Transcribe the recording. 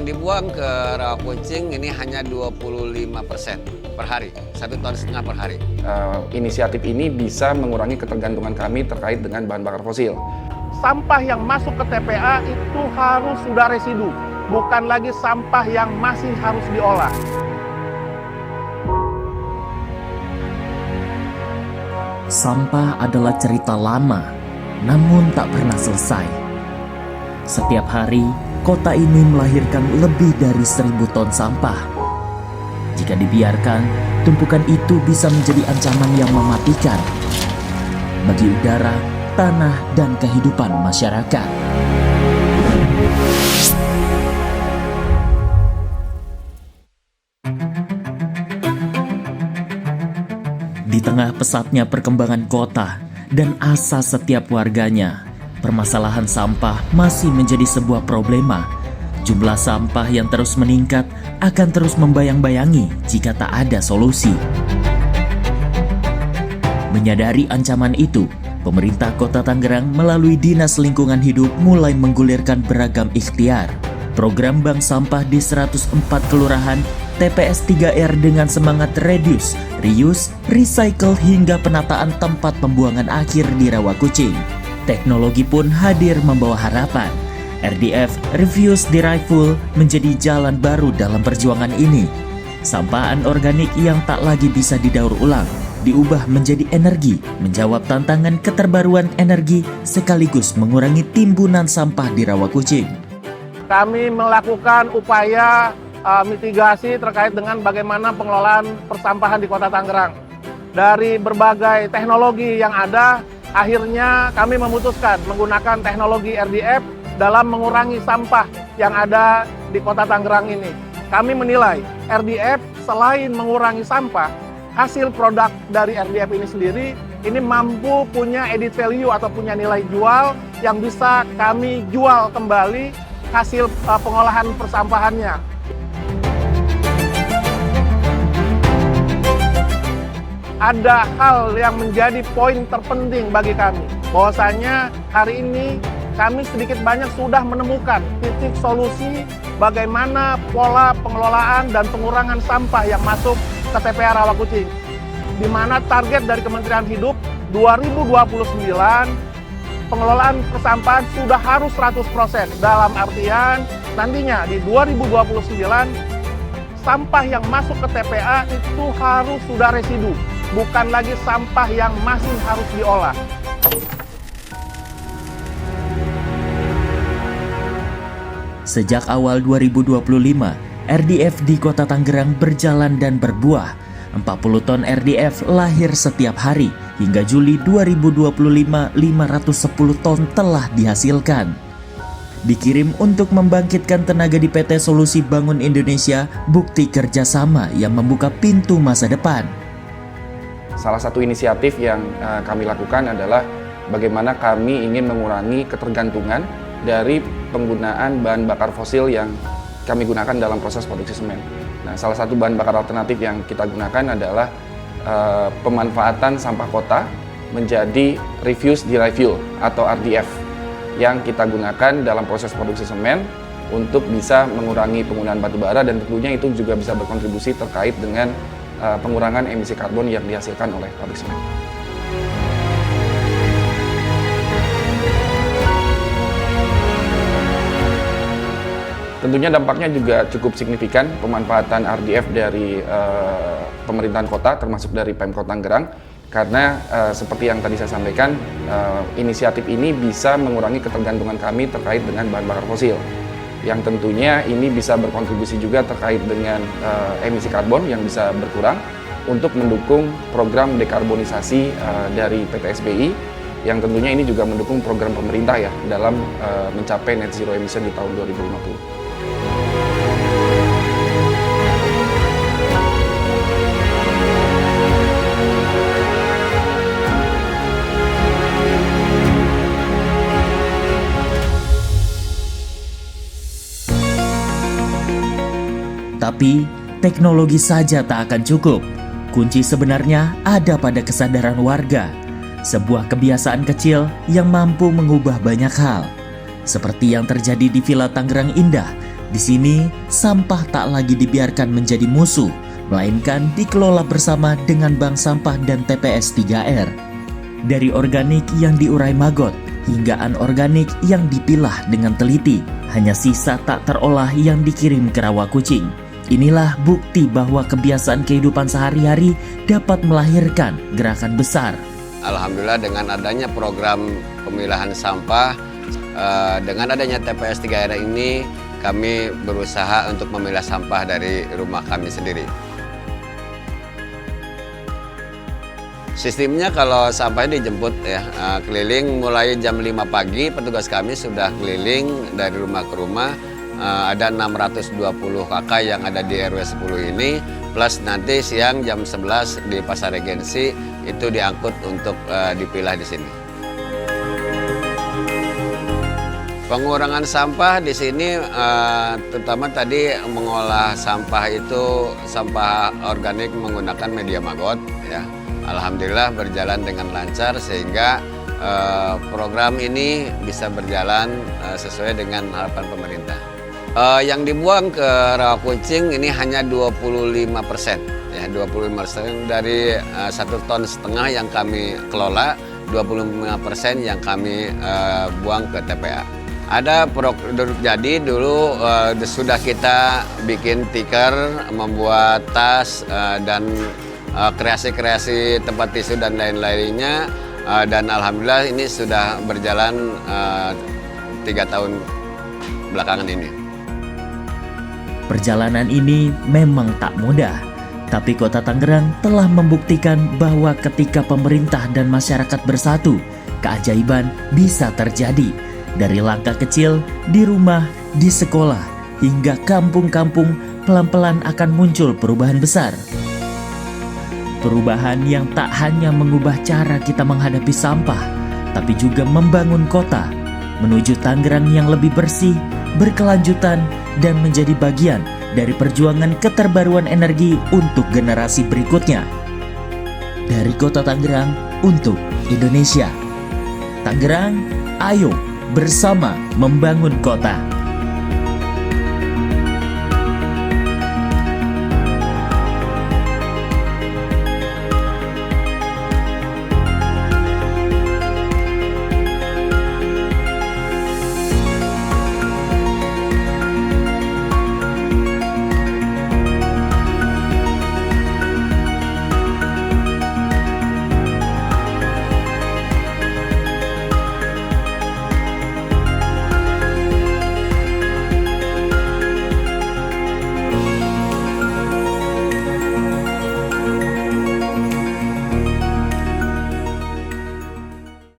dibuang ke Rawakucing ini hanya 25% per hari, 1,5 ton per hari. Inisiatif ini bisa mengurangi ketergantungan kami terkait dengan bahan bakar fosil. Sampah yang masuk ke TPA itu harus sudah residu, bukan lagi sampah yang masih harus diolah. Sampah adalah cerita lama, namun tak pernah selesai. Setiap hari, kota ini melahirkan lebih dari 1.000 ton sampah. Jika dibiarkan, tumpukan itu bisa menjadi ancaman yang mematikan bagi udara, tanah, dan kehidupan masyarakat. Di tengah pesatnya perkembangan kota dan asa setiap warganya, permasalahan sampah masih menjadi sebuah problema. Jumlah sampah yang terus meningkat akan terus membayang-bayangi jika tak ada solusi. Menyadari ancaman itu, pemerintah Kota Tangerang melalui Dinas Lingkungan Hidup mulai menggulirkan beragam ikhtiar. Program bank sampah di 104 kelurahan, TPS 3R dengan semangat reduce, reuse, recycle hingga penataan tempat pembuangan akhir di Rawakucing. Teknologi pun hadir membawa harapan. RDF Refuse Derivable menjadi jalan baru dalam perjuangan ini. Sampah anorganik yang tak lagi bisa didaur ulang diubah menjadi energi, menjawab tantangan keterbaruan energi sekaligus mengurangi timbunan sampah di Rawakucing. Kami melakukan upaya mitigasi terkait dengan bagaimana pengelolaan persampahan di Kota Tangerang. Dari berbagai teknologi yang ada, akhirnya kami memutuskan menggunakan teknologi RDF dalam mengurangi sampah yang ada di Kota Tangerang ini. Kami menilai RDF selain mengurangi sampah, hasil produk dari RDF ini sendiri ini mampu punya added value atau punya nilai jual yang bisa kami jual kembali hasil pengolahan persampahannya. Ada hal yang menjadi poin terpenting bagi kami, bahwasanya hari ini kami sedikit banyak sudah menemukan titik solusi bagaimana pola pengelolaan dan pengurangan sampah yang masuk ke TPA Rawakucing, di mana target dari Kementerian Hidup 2029 pengelolaan persampahan sudah harus 100%. Dalam artian nantinya di 2029 sampah yang masuk ke TPA itu harus sudah residu, bukan lagi sampah yang masih harus diolah. Sejak awal 2025, RDF di Kota Tangerang berjalan dan berbuah. 40 ton RDF lahir setiap hari. Hingga Juli 2025, 510 ton telah dihasilkan. Dikirim untuk membangkitkan tenaga di PT Solusi Bangun Indonesia, bukti kerjasama yang membuka pintu masa depan. Salah satu inisiatif yang kami lakukan adalah bagaimana kami ingin mengurangi ketergantungan dari penggunaan bahan bakar fosil yang kami gunakan dalam proses produksi semen. Nah, salah satu bahan bakar alternatif yang kita gunakan adalah pemanfaatan sampah kota menjadi refuse derivable atau RDF yang kita gunakan dalam proses produksi semen untuk bisa mengurangi penggunaan batu bara, dan tentunya itu juga bisa berkontribusi terkait dengan pengurangan emisi karbon yang dihasilkan oleh pabrik semen. Tentunya dampaknya juga cukup signifikan pemanfaatan RDF dari pemerintahan kota, termasuk dari Pemkot Tangerang, karena seperti yang tadi saya sampaikan, inisiatif ini bisa mengurangi ketergantungan kami terkait dengan bahan bakar fosil, yang tentunya ini bisa berkontribusi juga terkait dengan emisi karbon yang bisa berkurang untuk mendukung program dekarbonisasi dari PT SBI, yang tentunya ini juga mendukung program pemerintah ya dalam mencapai net zero emission di tahun 2050. Tapi, teknologi saja tak akan cukup. Kunci sebenarnya ada pada kesadaran warga. Sebuah kebiasaan kecil yang mampu mengubah banyak hal. Seperti yang terjadi di Villa Tangerang Indah, Di sini, sampah tak lagi dibiarkan menjadi musuh, melainkan dikelola bersama dengan bank sampah dan TPS 3R. Dari organik yang diurai maggot, hingga anorganik yang dipilah dengan teliti, hanya sisa tak terolah yang dikirim ke rawa kucing. Inilah bukti bahwa kebiasaan kehidupan sehari-hari dapat melahirkan gerakan besar. Alhamdulillah dengan adanya program pemilahan sampah, dengan adanya TPS 3R ini, kami berusaha untuk memilah sampah dari rumah kami sendiri. Sistemnya kalau sampahnya dijemput ya, keliling mulai jam 5 pagi, petugas kami sudah keliling dari rumah ke rumah. Ada 620 KK yang ada di RW 10 ini, plus nanti siang jam 11 di Pasar Regensi itu diangkut untuk dipilah di sini. Pengurangan sampah di sini terutama tadi mengolah sampah itu sampah organik menggunakan media maggot ya. Alhamdulillah berjalan dengan lancar sehingga program ini bisa berjalan sesuai dengan harapan pemerintah. Yang dibuang ke rawa kucing ini hanya 25%, ya 25% dari 1,5 ton yang kami kelola, 25% yang kami buang ke TPA. Ada program, jadi dulu sudah kita bikin tikar, membuat tas dan kreasi-kreasi tempat tisu dan lain-lainnya, dan alhamdulillah ini sudah berjalan 3 tahun belakangan ini. Perjalanan ini memang tak mudah, tapi Kota Tangerang telah membuktikan bahwa ketika pemerintah dan masyarakat bersatu, keajaiban bisa terjadi. Dari langkah kecil, di rumah, di sekolah, hingga kampung-kampung, pelan-pelan akan muncul perubahan besar. Perubahan yang tak hanya mengubah cara kita menghadapi sampah, tapi juga membangun kota, menuju Tangerang yang lebih bersih, berkelanjutan, dan menjadi bagian dari perjuangan keterbaruan energi untuk generasi berikutnya. Dari Kota Tangerang untuk Indonesia. Tangerang, ayo bersama membangun kota.